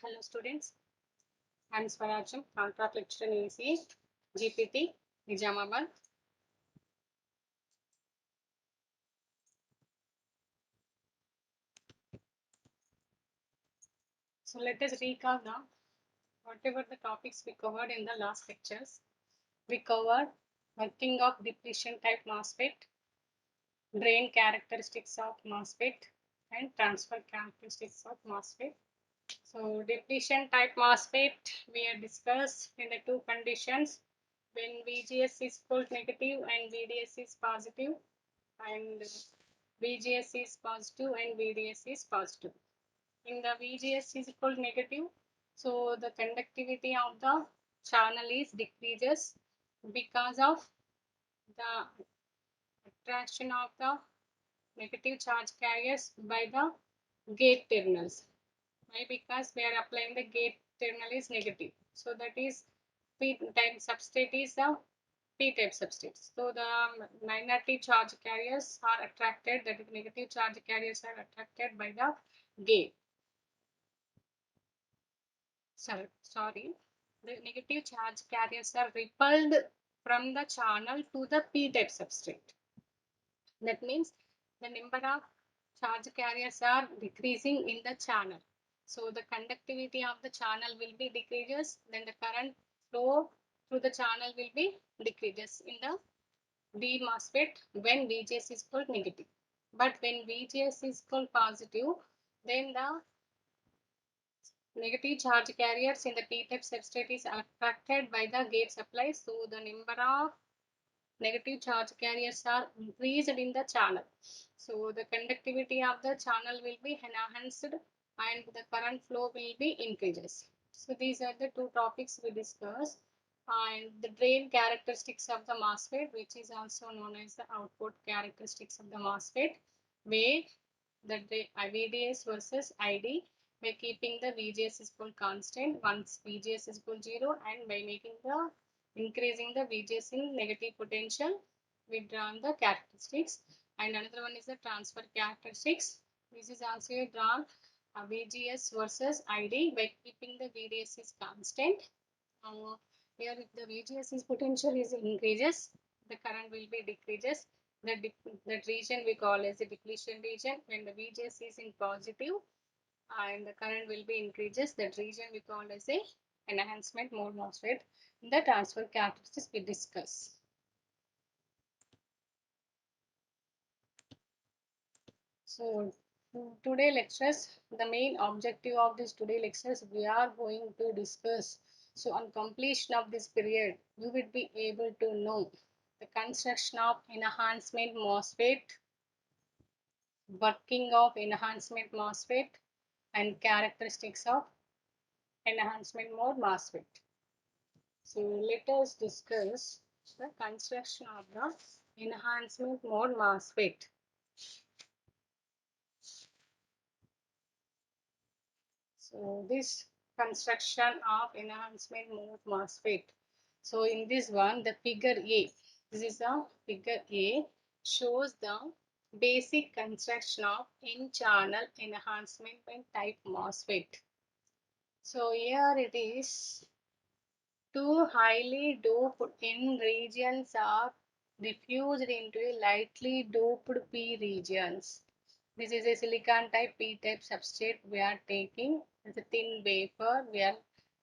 Hello students, I am Swarajam, contract lecturer in ECE, GPT, Nizamabad. So let us recap now whatever the topics we covered in the last lectures. We covered working of depletion type MOSFET, drain characteristics of MOSFET, and transfer characteristics of MOSFET. So depletion type MOSFET we have discussed in the two conditions when VGS is equal negative and VDS is positive, and VGS is positive and VDS is positive. In the VGS is equal negative, so the conductivity of the channel is decreases because of the attraction of the negative charge carriers by the gate terminals. Why? Because we are applying the gate terminal is negative. So that is P type substrate is the P type substrate. So the minority charge carriers are attracted, that is negative charge carriers are attracted by the gate. Sorry, the negative charge carriers are repelled from the channel to the P type substrate. That means the number of charge carriers are decreasing in the channel. So the conductivity of the channel will be decreases, then the current flow through the channel will be decreases in the D MOSFET when VGS is equal negative. But when VGS is equal positive, then the negative charge carriers in the P-type substrate is attracted by the gate supply. So the number of negative charge carriers are increased in the channel. So the conductivity of the channel will be enhanced and the current flow will be increases. So these are the two topics we discussed. And the drain characteristics of the MOSFET, which is also known as the output characteristics of the MOSFET, where the VDS versus ID by keeping the VGS is equal constant once VGS is equal 0, and by making the increasing the VGS in negative potential, we drawn the characteristics. And another one is the transfer characteristics. This is also drawn VGS versus ID by keeping the VDS is constant. Here if the VGS is potential is increases, the current will be decreases. That region we call as the depletion region. When the VGS is in positive and the current will be increases, that region we call as a enhancement mode MOSFET. The transfer characteristics we discuss. So today lectures, the main objective of this today lectures we are going to discuss. So on completion of this period, you will be able to know the construction of enhancement MOSFET, working of enhancement MOSFET, and characteristics of enhancement mode MOSFET. So let us discuss the construction of the enhancement mode MOSFET. So this construction of enhancement mode MOSFET. So in this one, the figure A, this is a figure A, shows the basic construction of N-channel enhancement type MOSFET. So here it is, two highly doped N regions are diffused into a lightly doped P regions. This is a silicon type P-type substrate we are taking. It's a thin wafer we are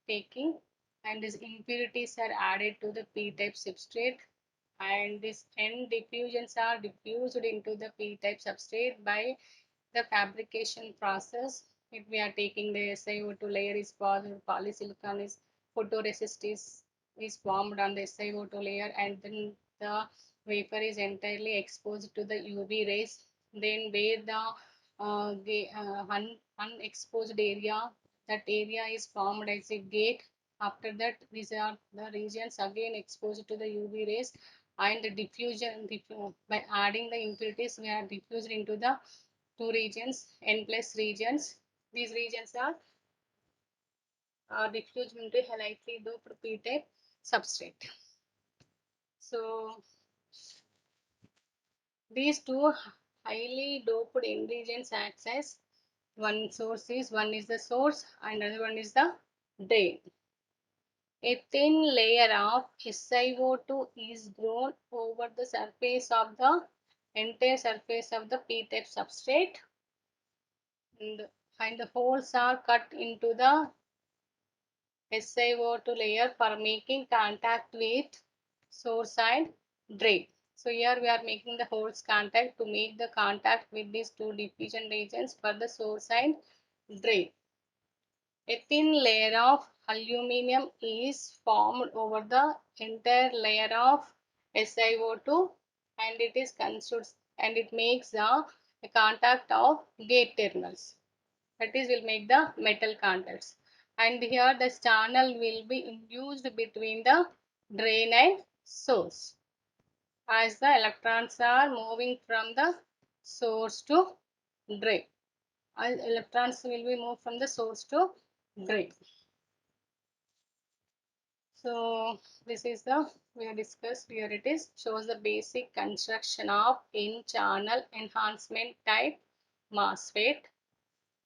taking, and these impurities are added to the P-type substrate, and these N diffusions are diffused into the P-type substrate by the fabrication process. If we are taking the SiO2 layer is formed, polysilicon is photoresist is formed on the SiO2 layer, and then the vapor is entirely exposed to the UV rays. Then where the unexposed area, that area is formed as a gate. After that, these are the regions again exposed to the UV rays, and the diffusion by adding the impurities we are diffused into the two regions, N plus regions. These regions are diffused into a lightly doped P-type substrate. So these two highly doped N regions acts as One is the source and another one is the drain. A thin layer of SiO2 is grown over the surface of the entire surface of the p-type substrate, and the holes are cut into the SiO2 layer for making contact with source and drain. So here we are making the holes contact to make the contact with these two diffusion regions for the source and drain. A thin layer of aluminum is formed over the entire layer of SiO2 and it is considered and it makes the contact of gate terminals. That is, will make the metal contacts. And here the channel will be induced between the drain and source as the electrons are moving from the source to drain. Electrons will be moved from the source to drain. So this is the we have discussed here. It is shows the basic construction of n-channel enhancement type MOSFET.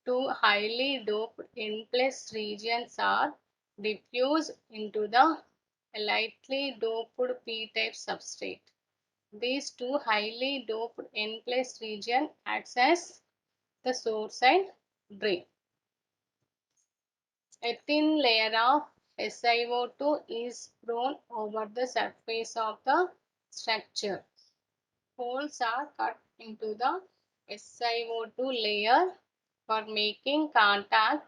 Two highly doped N plus regions are diffused into the lightly doped p-type substrate. These two highly doped N plus region acts as the source and drain. A thin layer of SiO2 is thrown over the surface of the structure. Holes are cut into the SiO2 layer for making contact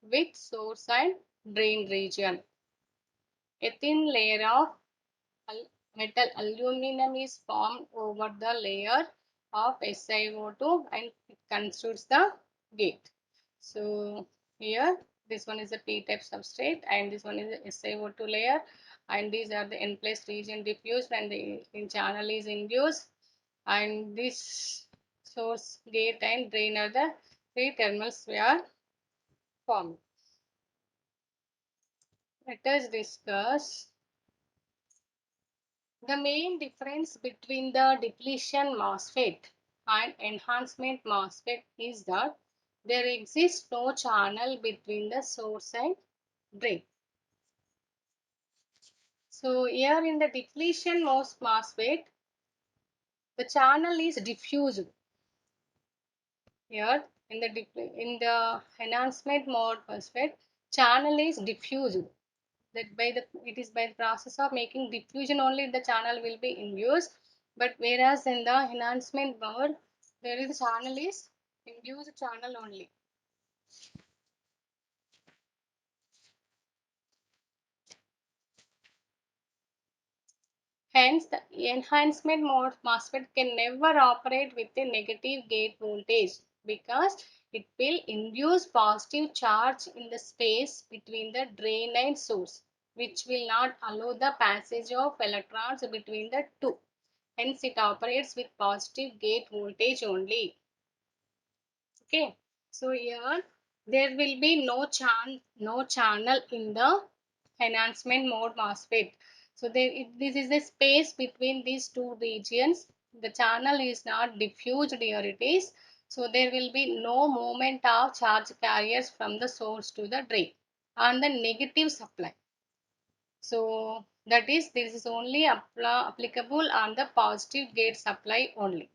with source and drain region. A thin layer of metal aluminum is formed over the layer of SiO2 and it constitutes the gate. So here this one is a p-type substrate and this one is a SiO2 layer and these are the N plus region diffused and the channel is induced and this source, gate and drain are the three terminals we are formed. Let us discuss the main difference between the depletion MOSFET and enhancement MOSFET is that there exists no channel between the source and drain. So here in the depletion MOSFET, the channel is diffused. Here in the enhancement mode MOSFET, channel is diffused. That by the it is by the process of making diffusion only the channel will be induced, but whereas in the enhancement mode there is channel is induced channel only. Hence the enhancement mode MOSFET can never operate with a negative gate voltage because it will induce positive charge in the space between the drain and source, which will not allow the passage of electrons between the two. Hence, it operates with positive gate voltage only. Okay. So here there will be no channel in the enhancement mode MOSFET. So this is the space between these two regions. The channel is not diffused here it is. So there will be no movement of charge carriers from the source to the drain on the negative supply. So that is this is only applicable on the positive gate supply only.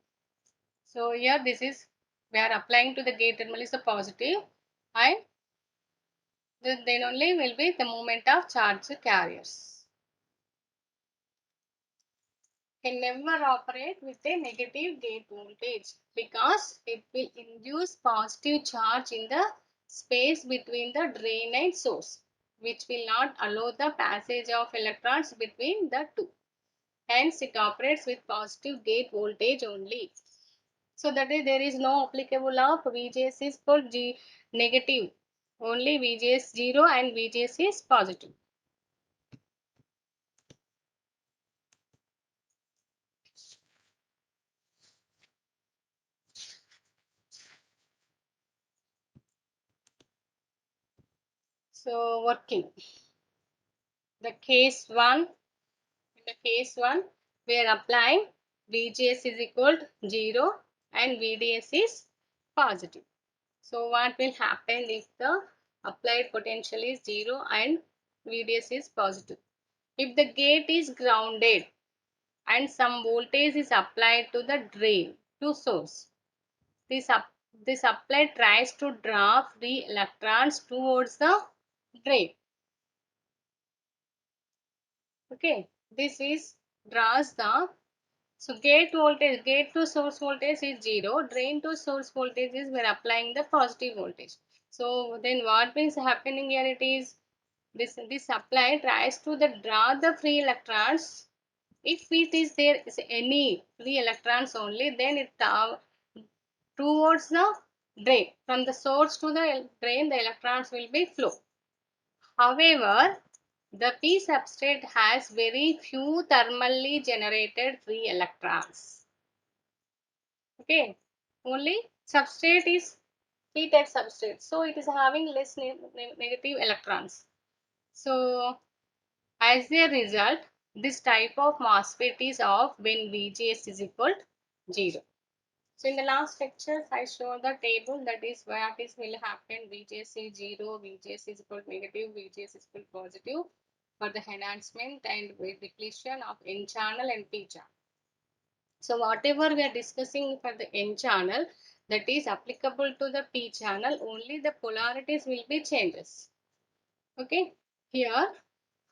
So here this is we are applying to the gate terminal is the positive and then only will be the movement of charge carriers. Can never operate with a negative gate voltage because it will induce positive charge in the space between the drain and source, which will not allow the passage of electrons between the two. Hence, it operates with positive gate voltage only. So that is there is no applicable of VGS is for G negative. Only VGS 0 and VGS is positive. So working. The case 1, in the case 1, we are applying VGS is equal to 0 and VDS is positive. So what will happen if the applied potential is 0 and VDS is positive? If the gate is grounded and some voltage is applied to the drain to source, this supply tries to draw free electrons towards the drain. Okay, this is draws the, so gate voltage, gate to source voltage is 0, drain to source voltage is we're applying the positive voltage. So then what is happening here, it is this supply tries to draw the free electrons. If it is there is any free electrons only, then it towards the drain. From the source to the drain, the electrons will be flow. However, the P substrate has very few thermally generated free electrons. Okay, only substrate is P-type substrate, so it is having less negative electrons. So as a result, this type of MOSFET is off when VGS is equal to 0. So in the last lecture, I showed the table, that is what is will happen. VGS is 0, VGS is equal to negative, VGS is equal to positive for the enhancement and depletion of N channel and P channel. So whatever we are discussing for the N channel, that is applicable to the P channel, only the polarities will be changes. Okay, here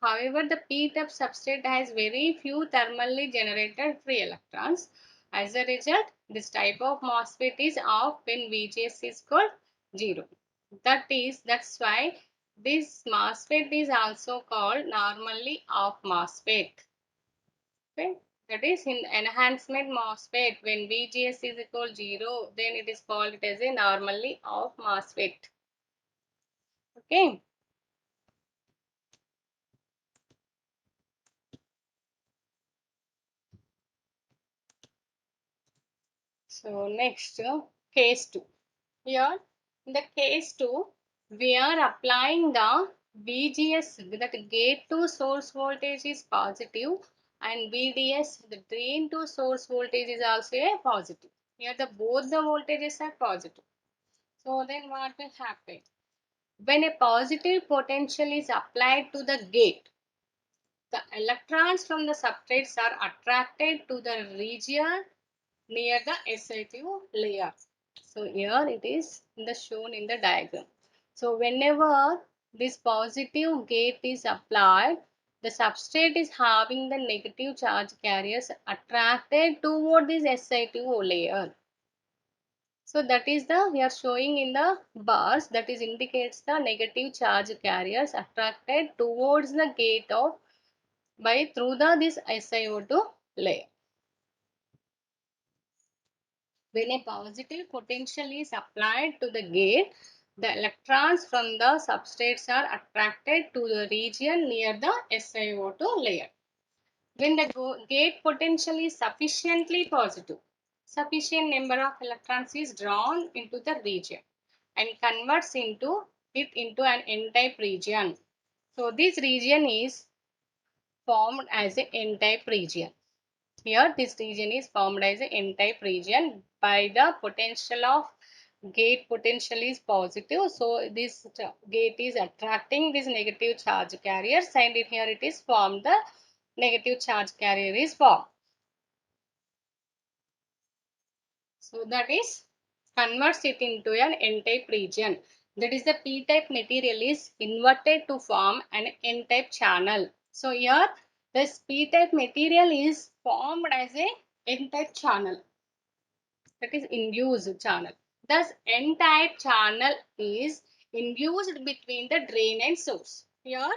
however, the p-type substrate has very few thermally generated free electrons. As a result, this type of MOSFET is off when VGS is equal 0. That's why this MOSFET is also called normally off MOSFET. Okay, that is in enhancement MOSFET, when VGS is equal 0, then it is called it as a normally off MOSFET. Okay. So next, case 2. Here in the case 2, we are applying the VGS, that gate to source voltage is positive, and VDS, the drain to source voltage, is also a positive. Here both the voltages are positive. So then what will happen? When a positive potential is applied to the gate, the electrons from the substrates are attracted to the region near the SiO2 layer. So here it is shown in the diagram. So whenever this positive gate is applied, the substrate is having the negative charge carriers attracted toward this SiO2 layer. So that is the, we are showing in the bars, that is indicates the negative charge carriers attracted towards the gate of by through this SiO2 layer. When a positive potential is applied to the gate, the electrons from the substrates are attracted to the region near the SiO2 layer. When the gate potential is sufficiently positive, sufficient number of electrons is drawn into the region and converts it into an N-type region. So this region is formed as an N-type region. Here this region is formed as an N-type region by the potential of gate potential is positive. So this gate is attracting these negative charge carriers, and here it is formed, the negative charge carrier is formed. So that is converts it into an N-type region. That is, the P-type material is inverted to form an N-type channel. So here this P-type material is formed as a N-type channel, that is induced channel. Thus N-type channel is induced between the drain and source. Here,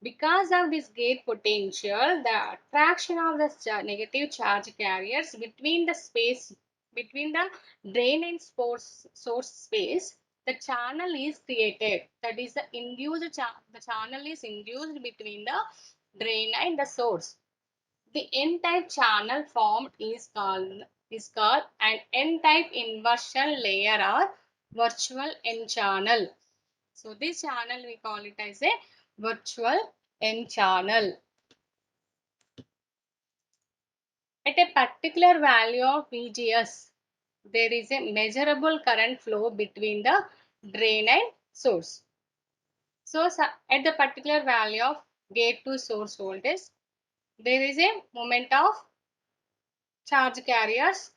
because of this gate potential, the attraction of the negative charge carriers between the space between the drain and source space, the channel is created. That is, the the channel is induced between the drain and the source. The N-type channel formed is called an N-type inversion layer or virtual N channel. So this channel we call it as a virtual N channel. At a particular value of VGS, there is a measurable current flow between the drain and source. So at the particular value of gate to source voltage, there is a moment of charge carriers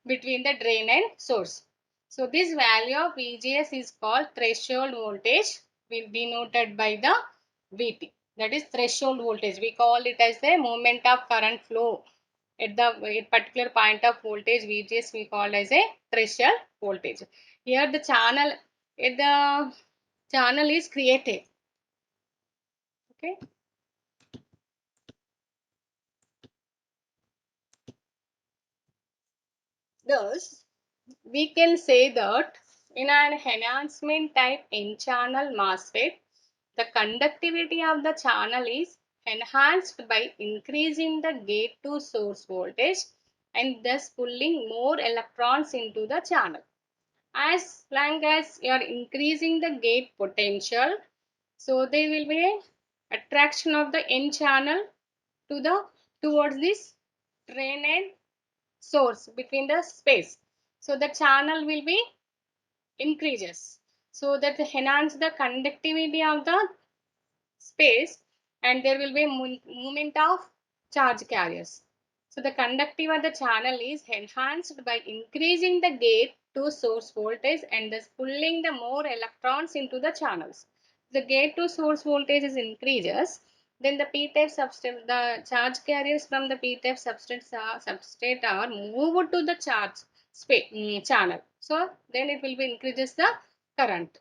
between the drain and source. So this value of VGS is called threshold voltage, will be denoted by the VT. That is threshold voltage. We call it as the moment of current flow. At the particular point of voltage VGS, we call as a threshold voltage. Here the channel is created. Okay. Thus, we can say that in an enhancement type N-channel MOSFET, the conductivity of the channel is enhanced by increasing the gate to source voltage and thus pulling more electrons into the channel. As long as you are increasing the gate potential, so there will be a attraction of the N channel to the towards this drain and source between the space. So the channel will be increases. So that enhance the conductivity of the space and there will be movement of charge carriers. So the conductivity of the channel is enhanced by increasing the gate to source voltage and thus pulling the more electrons into the channels. The gate to source voltage is increases, then the p-type substrate, the charge carriers from the p-type substrate are moved to the charge channel. So then it will be increases the current.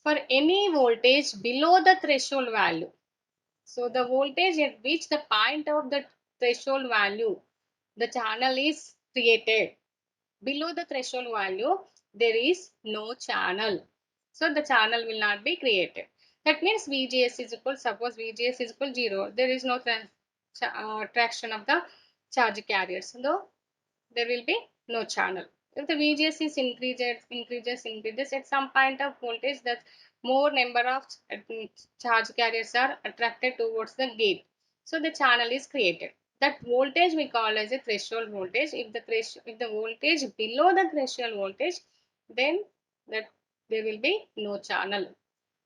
For any voltage below the threshold value. So the voltage at which the point of the threshold value, the channel is created. Below the threshold value, there is no channel. So the channel will not be created. That means VGS is equal, suppose VGS is equal 0. There is no traction of the charge carriers. So there will be no channel. If the VGS is increases at some point of voltage, that more number of charge carriers are attracted towards the gate. So the channel is created. That voltage we call as a threshold voltage. If the voltage below the threshold voltage, then that there will be no channel.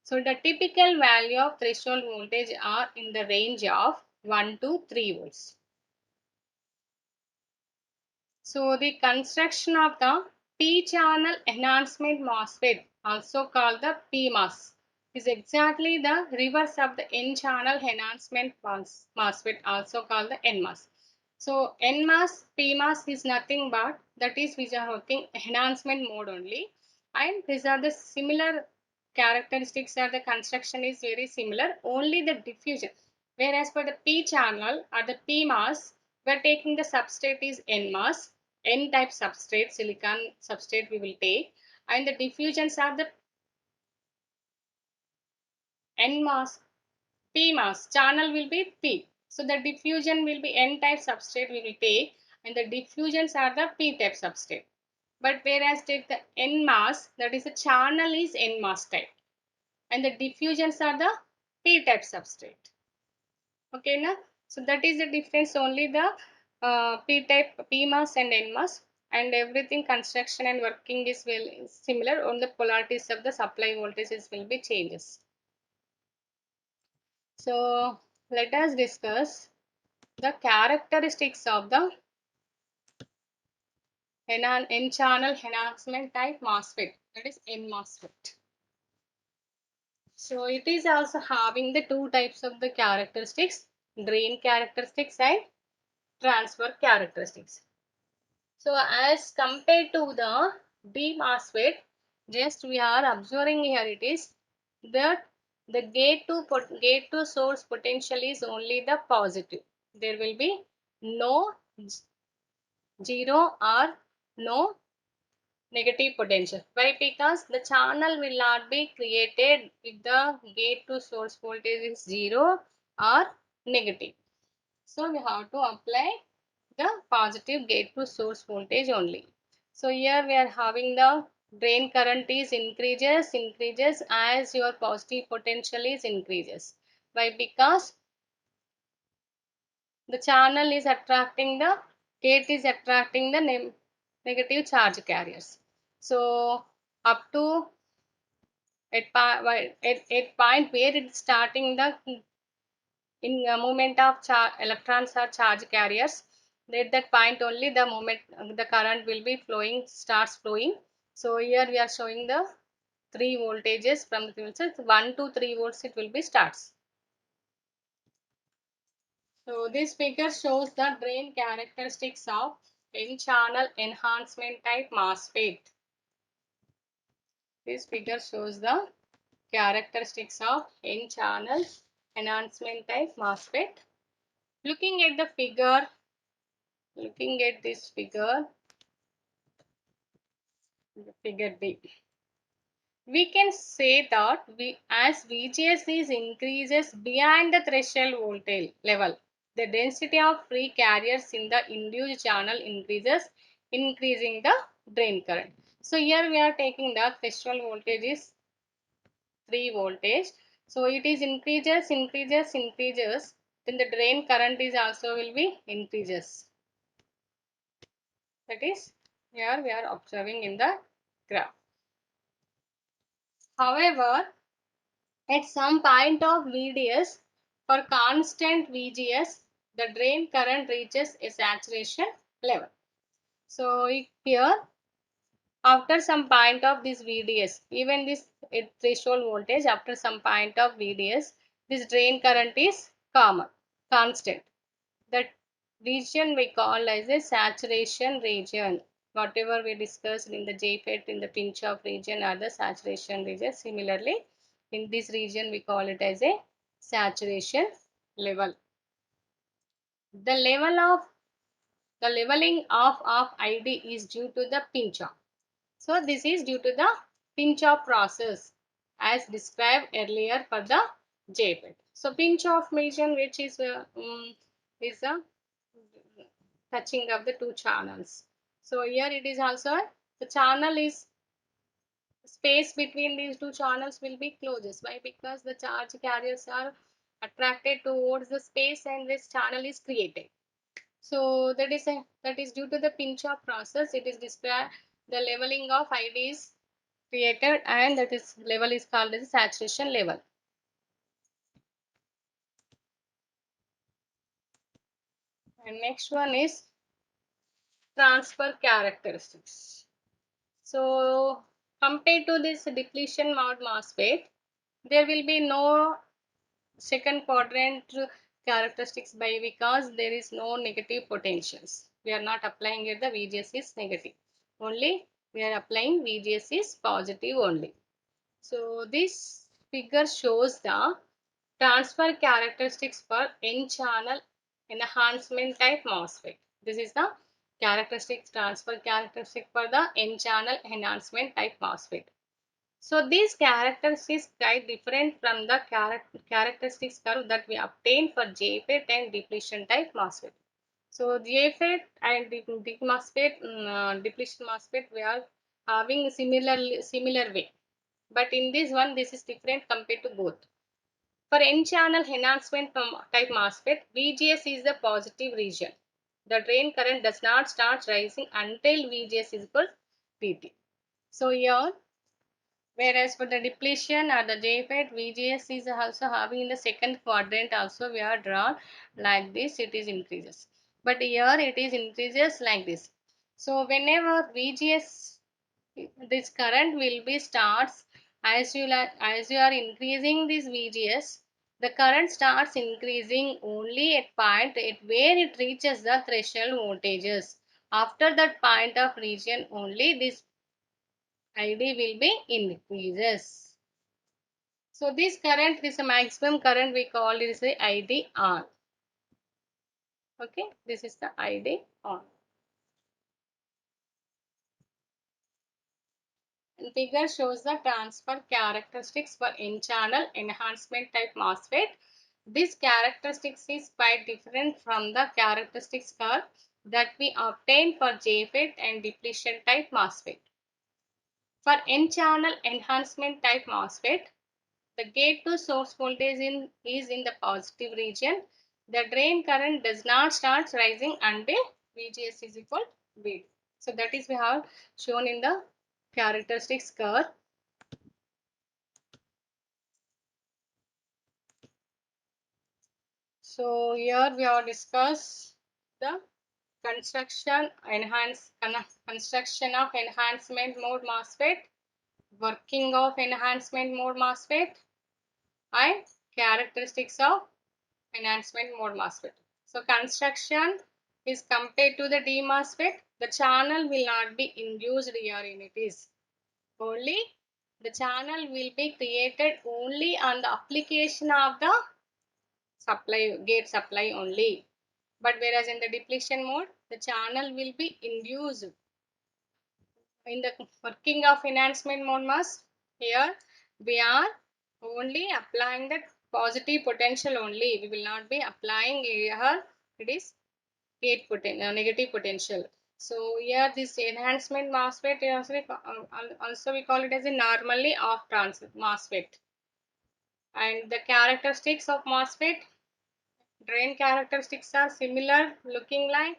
So the typical value of threshold voltage are in the range of 1 to 3 volts. So the construction of the P-channel enhancement MOSFET, also called the PMOS, is exactly the reverse of the N-channel enhancement MOSFET, also called the NMOS. So NMOS, PMOS is nothing but that is which are working enhancement mode only, and these are the similar characteristics or the construction is very similar, only the diffusion. Whereas for the P channel or the PMOS, we are taking the substrate is NMOS, N-type substrate, silicon substrate we will take, and the diffusions are the NMOS, PMOS, channel will be P. So the diffusion will be N-type substrate we will take, and the diffusions are the P-type substrate. But whereas take the NMOS, that is the channel is NMOS type, and the diffusions are the P-type substrate. Okay, na? So that is the difference, only the P-type, PMOS and NMOS, and everything construction and working is similar, only the polarities of the supply voltages will be changes. So let us discuss the characteristics of the N-channel enhancement type MOSFET, that is N-MOSFET. So it is also having the two types of the characteristics, drain characteristics and transfer characteristics. So as compared to the B MOSFET, just we are observing here it is that the gate to source potential is only the positive. There will be no zero or no negative potential. Why? Because the channel will not be created if the gate to source voltage is 0 or negative. So we have to apply the positive gate to source voltage only. So here we are having the drain current is increases as your positive potential is increases. Why? Because the channel is attracting the Gate is attracting the negative charge carriers. So up to at point where it's starting the in movement of electrons or charge carriers, at that point only the moment the current will be flowing, starts flowing. So here we are showing the three voltages from the fuel cells. 1 to 3 volts it will be starts. So this figure shows the drain characteristics of N-channel enhancement type MOSFET. This figure shows the characteristics of N-channel enhancement type MOSFET. Looking at the figure, looking at this figure, figure B, we can say that as VGS is increases beyond the threshold voltage level, the density of free carriers in the induced channel increases, increasing the drain current. So here we are taking the threshold voltage is 3 voltage. So it is increases, then the drain current is also will be increases. That is here we are observing in the graph. However, at some point of VDS, for constant VGS, the drain current reaches a saturation level. So here, after some point of this VDS, even this threshold voltage, after some point of VDS, this drain current is constant. That region we call as a saturation region. Whatever we discussed in the JFET in the pinch off region or the saturation region. Similarly, in this region we call it as a saturation level. The leveling off of ID is due to the pinch off. So this is due to the pinch off process as described earlier for the JFET. So pinch off region which is a touching of the two channels. So here it is also the channel is space between these two channels will be closest. Why? Because the charge carriers are attracted towards the space and this channel is created. So that is due to the pinch off process. It is described the leveling of ID is created and that is level is called as saturation level. And next one is transfer characteristics. So compared to this depletion mode MOSFET, there will be no second quadrant characteristics by because there is no negative potentials. We are not applying here the VGS is negative. Only we are applying VGS is positive only. So this figure shows the transfer characteristics for N-channel enhancement type MOSFET. This is the transfer characteristic for the N-channel enhancement type MOSFET. So these characteristics quite different from the characteristics curve that we obtained for JFET and depletion type MOSFET. So JFET and depletion MOSFET we are having similar way, but in this one this is different compared to both. For N-channel enhancement type MOSFET, VGS is the positive region. The drain current does not start rising until VGS is equal to VT. So here, whereas for the depletion or the JFET, VGS is also having in the second quadrant also we are drawn like this, it is increases. But here it is increases like this. So whenever VGS, this current will be starts as you are increasing this VGS, the current starts increasing only at point at where it reaches the threshold voltages. After that point of region only this ID will be increases. So this current, this maximum current we call it is the ID on. Okay, this is the ID on. And figure shows the transfer characteristics for N-channel enhancement type MOSFET. This characteristics is quite different from the characteristics curve that we obtained for JFET and depletion type MOSFET. For N-channel enhancement type MOSFET, the gate to source voltage is in the positive region. The drain current does not start rising until VGS is equal VT. So that is we have shown in the characteristics curve. So here we have discussed the construction of enhancement mode MOSFET, working of enhancement mode MOSFET, and characteristics of enhancement mode MOSFET. So construction is compared to the D MOSFET. The channel will not be induced here in it is only the channel will be created only on the application of the supply gate supply only. But whereas in the depletion mode, the channel will be induced. In the working of enhancement mode mass, here we are only applying the positive potential only. We will not be applying here it is negative potential. So here this enhancement MOSFET also we call it as a normally off trans MOSFET. And the characteristics of MOSFET, drain characteristics are similar looking like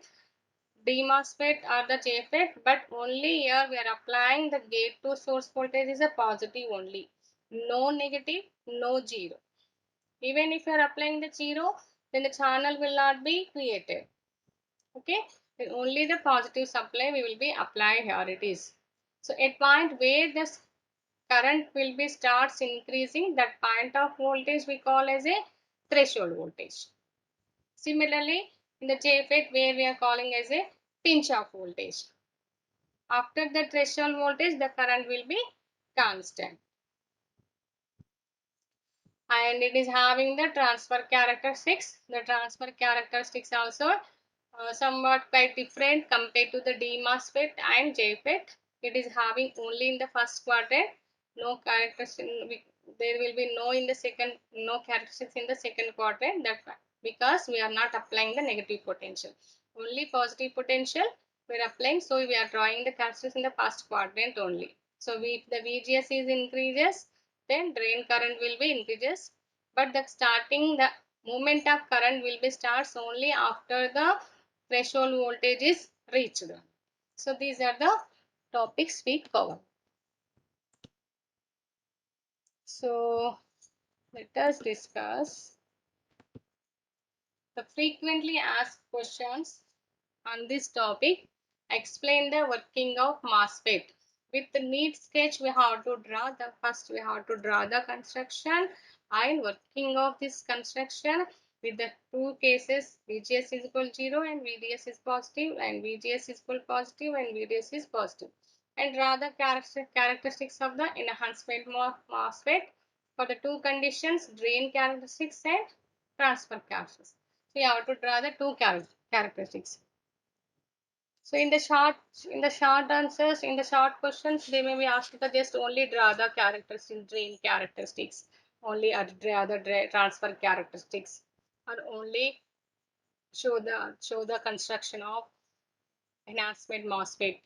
D MOSFET or the JFET, but only here we are applying the gate to source voltage is a positive only. No negative, no zero. Even if you are applying the zero, then the channel will not be created. Okay, then only the positive supply we will be applied here it is. So at point where this current will be starts increasing, that point of voltage we call as a threshold voltage. Similarly, in the JFET where we are calling as a pinch off voltage. After the threshold voltage, the current will be constant. And it is having the transfer characteristics. The transfer characteristics also somewhat quite different compared to the D MOSFET and JFET. It is having only in the first quadrant, no characteristics. There will be no characteristics in the second quadrant. That because we are not applying the negative potential, only positive potential we are applying. So we are drawing the characteristics in the first quadrant only. So if the VGS is increases, then drain current will be increases, but the movement of current will be starts only after the threshold voltage is reached. So these are the topics we cover. So let us discuss the frequently asked questions on this topic. Explain the working of MOSFET. With the need sketch, we have to draw the construction and working of this construction with the two cases VGS is equal to 0 and VDS is positive, and VGS is equal to positive and VDS is positive. And draw the characteristics of the enhancement MOSFET for the two conditions, drain characteristics and transfer characteristics. So you have to draw the two characteristics. So in the short answers, in the short questions, they may be asked to just only draw the characteristics, drain characteristics, only draw the transfer characteristics, or only show the construction of enhancement MOSFET.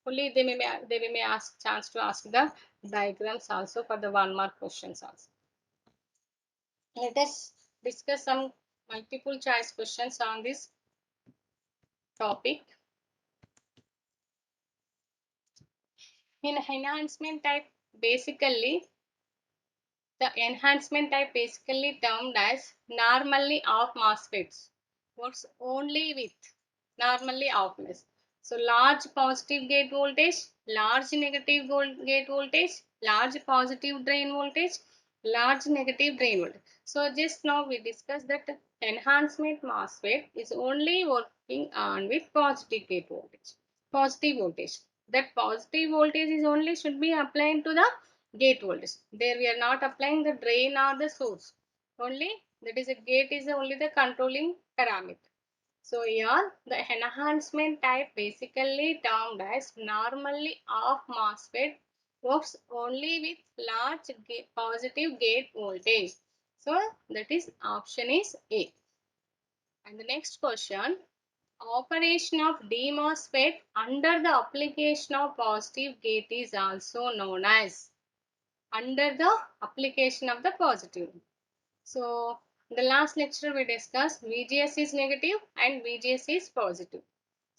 Only they may ask chance to ask the diagrams also for the 1 mark questions also. Let us discuss some multiple choice questions on this topic. In enhancement type, basically the enhancement type basically termed as normally off MOSFETs. Works only with normally off miss. So large positive gate voltage, large negative gate voltage, large positive drain voltage, large negative drain voltage. So just now we discussed that enhancement MOSFET is only working on with positive gate voltage. Positive voltage. That positive voltage is only should be applied to the gate voltage. There we are not applying the drain or the source. Only that is a gate is only the controlling parameter. So here the enhancement type basically termed as normally off MOSFET works only with large positive gate voltage. So that is option is A. And the next question, operation of D MOSFET under the application of positive gate is also known as under the application of the positive. So in the last lecture we discussed VGS is negative and VGS is positive.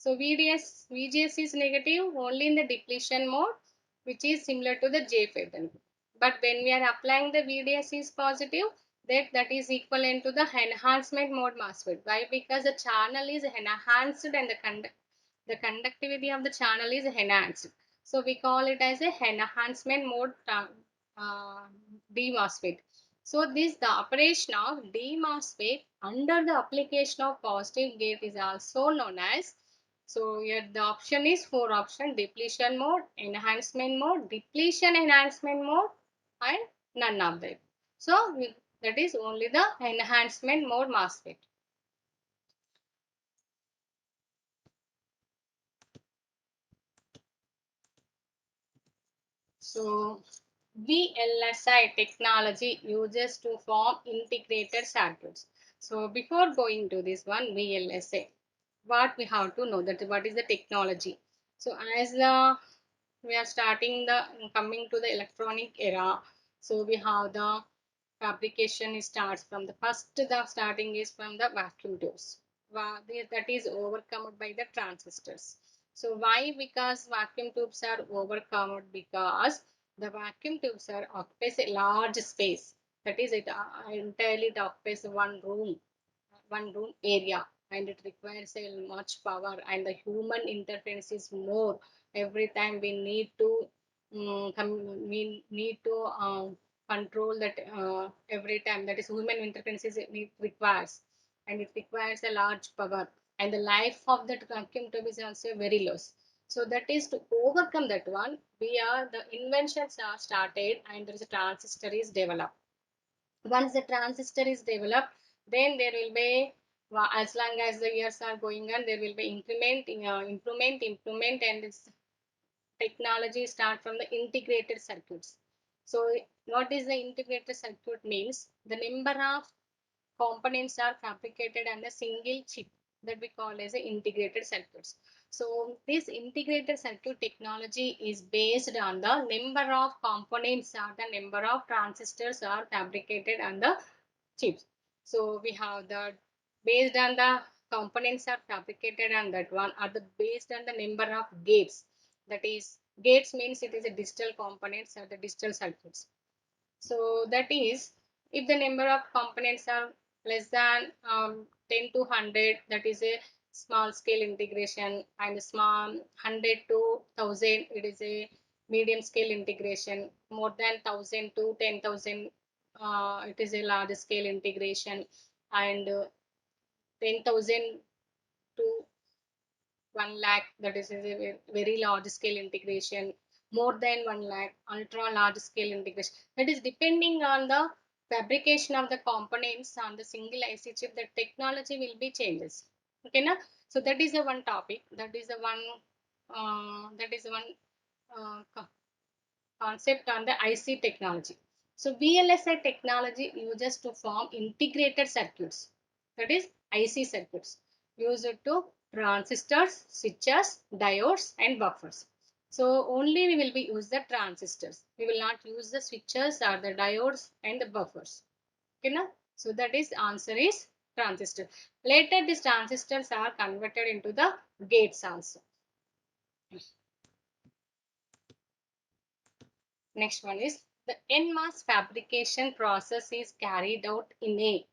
So VGS is negative only in the depletion mode, which is similar to the JFET. But when we are applying the VDS is positive, that is equivalent to the enhancement mode MOSFET. Why? Because the channel is enhanced and the conductivity of the channel is enhanced. So we call it as a enhancement mode DMOSFET. So the operation of DMOSFET under the application of positive gate is also known as. So here the option is 4 option: depletion mode, enhancement mode, depletion enhancement mode, and none of them. So that is only the enhancement mode MOSFET. So VLSI technology uses to form integrated circuits. So before going to this one VLSI, what we have to know, that what is the technology. So as we are starting the coming to the electronic era, so we have the fabrication starts from the first, the starting is from the vacuum tubes. That is overcome by the transistors. So why? Because vacuum tubes are overcome, because the vacuum tubes are occupies a large space. That is, it entirely occupies one room area, and it requires a much power, and the human interference is more. Every time we need to control that, every time, that is human interference is it requires, and it requires a large power, and the life of that vacuum tube is also very low. So that is to overcome that one, we are the inventions are started, and there is a transistor is developed. Once the transistor is developed, then there will be, as long as the years are going on, there will be improvement, and its technology start from the integrated circuits. So what is the integrated circuit means? The number of components are fabricated on a single chip, that we call as a integrated circuits. So this integrated circuit technology is based on the number of components or the number of transistors are fabricated on the chips. So we have the, based on the components are fabricated on that one, or the based on the number of gates. That is, gates means it is a digital components or the digital circuits. So that is, if the number of components are less than 10 to 100, that is a small scale integration, and small 100 to 1000, it is a medium scale integration. More than 1000 to 10,000, it is a large scale integration, and 10,000 to 1 lakh, that is a very large scale integration. More than 1 lakh, ultra large scale integration. That is depending on the fabrication of the components on the single IC chip, the technology will be changes. Okay, na? So that is the one topic. That is one concept on the IC technology. So VLSI technology uses to form integrated circuits. That is IC circuits used to transistors, switches, diodes, and buffers. So only we will be use the transistors. We will not use the switches or the diodes and the buffers. Okay, na? So that is answer is transistor. Later these transistors are converted into the gates also. Next one is, the NMOS fabrication process is carried out in a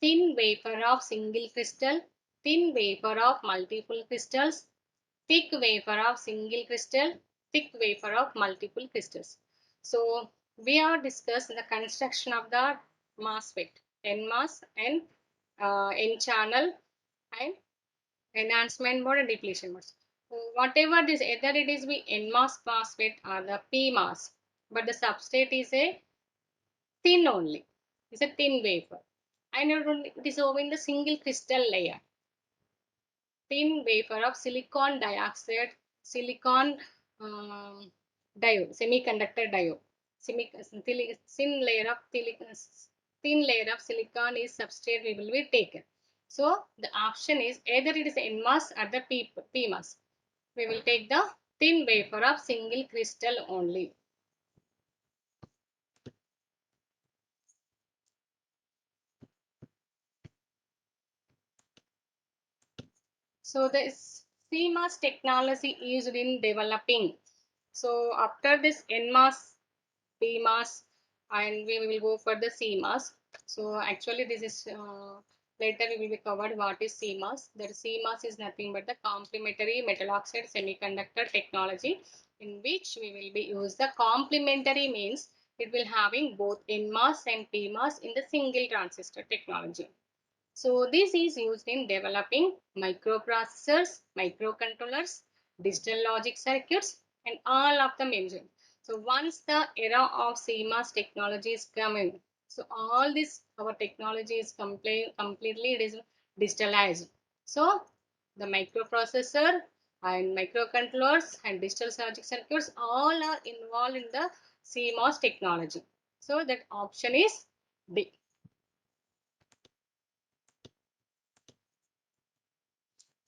thin wafer of single crystal, thin wafer of multiple crystals, thick wafer of single crystal, thick wafer of multiple crystals. So we have discussed the construction of the MOSFET, NMOS and N channel, and enhancement mode and depletion modes. Whatever this, either it is be NMOS MOSFET or the PMOS, but the substrate is a thin only. It's a thin wafer, and it is over in the single crystal layer. Thin wafer of silicon dioxide, silicon diode, semiconductor diode. Thin layer of silicon is substrate we will be taken. So the option is either it is NMOS or the PMOS. We will take the thin wafer of single crystal only. So this CMOS technology is in developing. So after this NMOS, PMOS, and we will go for the CMOS. So actually this is later we will be covered what is CMOS. That CMOS is nothing but the complementary metal oxide semiconductor technology, in which we will be use the complementary means it will having both NMOS and PMOS in the single transistor technology. So this is used in developing microprocessors, microcontrollers, digital logic circuits, and all of the mentioned. So once the era of CMOS technology is coming, so all this our technology is completely digitalized. So the microprocessor and microcontrollers and digital logic circuits all are involved in the CMOS technology. So that option is B.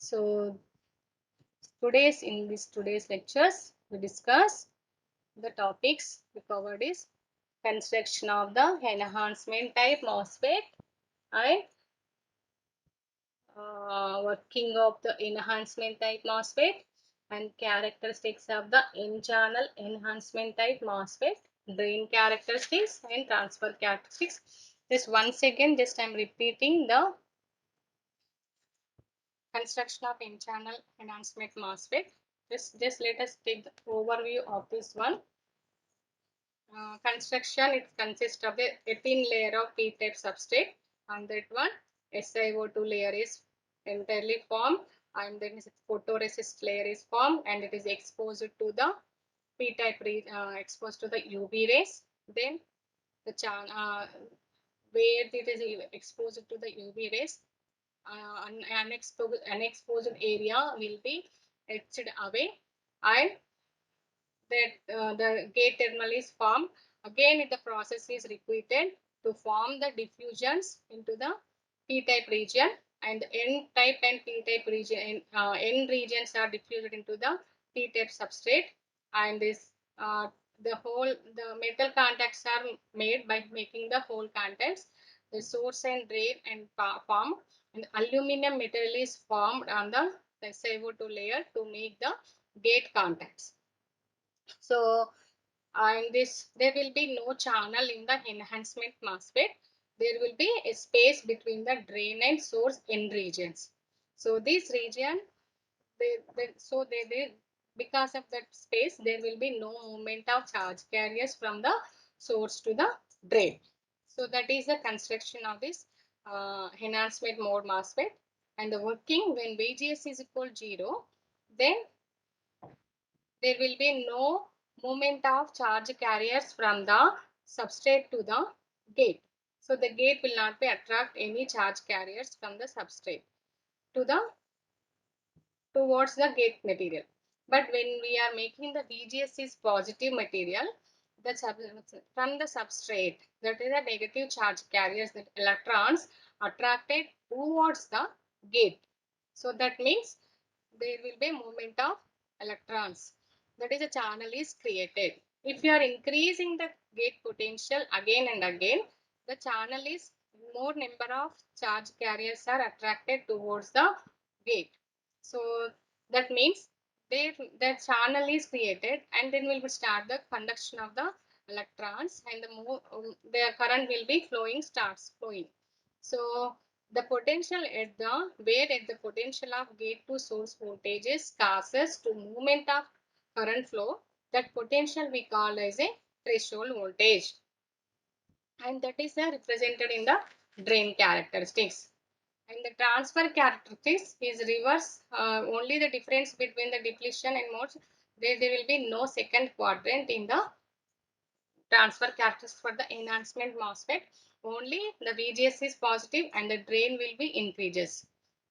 So today's lectures we discuss the topics we covered is construction of the enhancement type MOSFET and working of the enhancement type MOSFET and characteristics of the N-channel enhancement type MOSFET, drain characteristics and transfer characteristics. This once again just I am repeating the construction of N-channel enhancement MOSFET. Just let us take the overview of this one. Construction, it consists of a thin layer of p-type substrate. On that one, SiO2 layer is entirely formed, and then photoresist layer is formed, and it is exposed to the p-type exposed to the UV rays. Then the where it is exposed to the UV rays, unexposed area will be etched away, and that the gate terminal is formed. Again, the process is repeated to form the diffusions into the p-type region, and the n-type and p-type region, n regions are diffused into the p-type substrate, and this the metal contacts are made by making the hole contacts. The source and drain and form, and aluminum material is formed on the SiO2 layer to make the gate contacts. So and this there will be no channel in the enhancement MOSFET. There will be a space between the drain and source in regions. So this region, they because of that space, there will be no movement of charge carriers from the source to the drain. So that is the construction of this enhancement mode MOSFET. And the working when VGS is equal to 0, then there will be no movement of charge carriers from the substrate to the gate. So the gate will not be attract any charge carriers from the substrate to the towards the gate material. But when we are making the VGS is positive material, the from the substrate, that is a negative charge carriers, that electrons attracted towards the gate. So that means there will be movement of electrons. That is, a channel is created. If you are increasing the gate potential again and again, the channel is more number of charge carriers are attracted towards the gate. So that means the channel is created, and then will start the conduction of the electrons, and the current will be starts flowing. So the potential at the where at the potential of gate to source voltages causes to movement of current flow, that potential we call as a threshold voltage, and that is represented in the drain characteristics. And the transfer characteristics is reverse. Only the difference between the depletion and modes, there will be no second quadrant in the transfer characteristics for the enhancement MOSFET. Only the VGS is positive and the drain will be increases.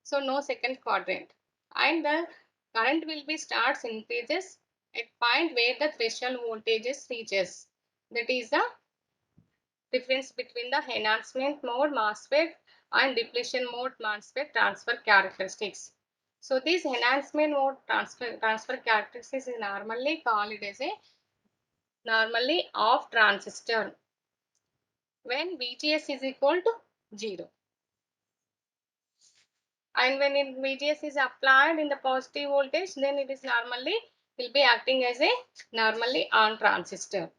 So no second quadrant. And the current will be starts increases at point where the threshold voltages reaches. That is the difference between the enhancement mode MOSFET and depletion mode MOSFET transfer characteristics. So this enhancement mode transfer characteristics is normally called as a normally off transistor when VGS is equal to 0. and when in VGS is applied in the positive voltage, then it is normally will be acting as a normally on transistor.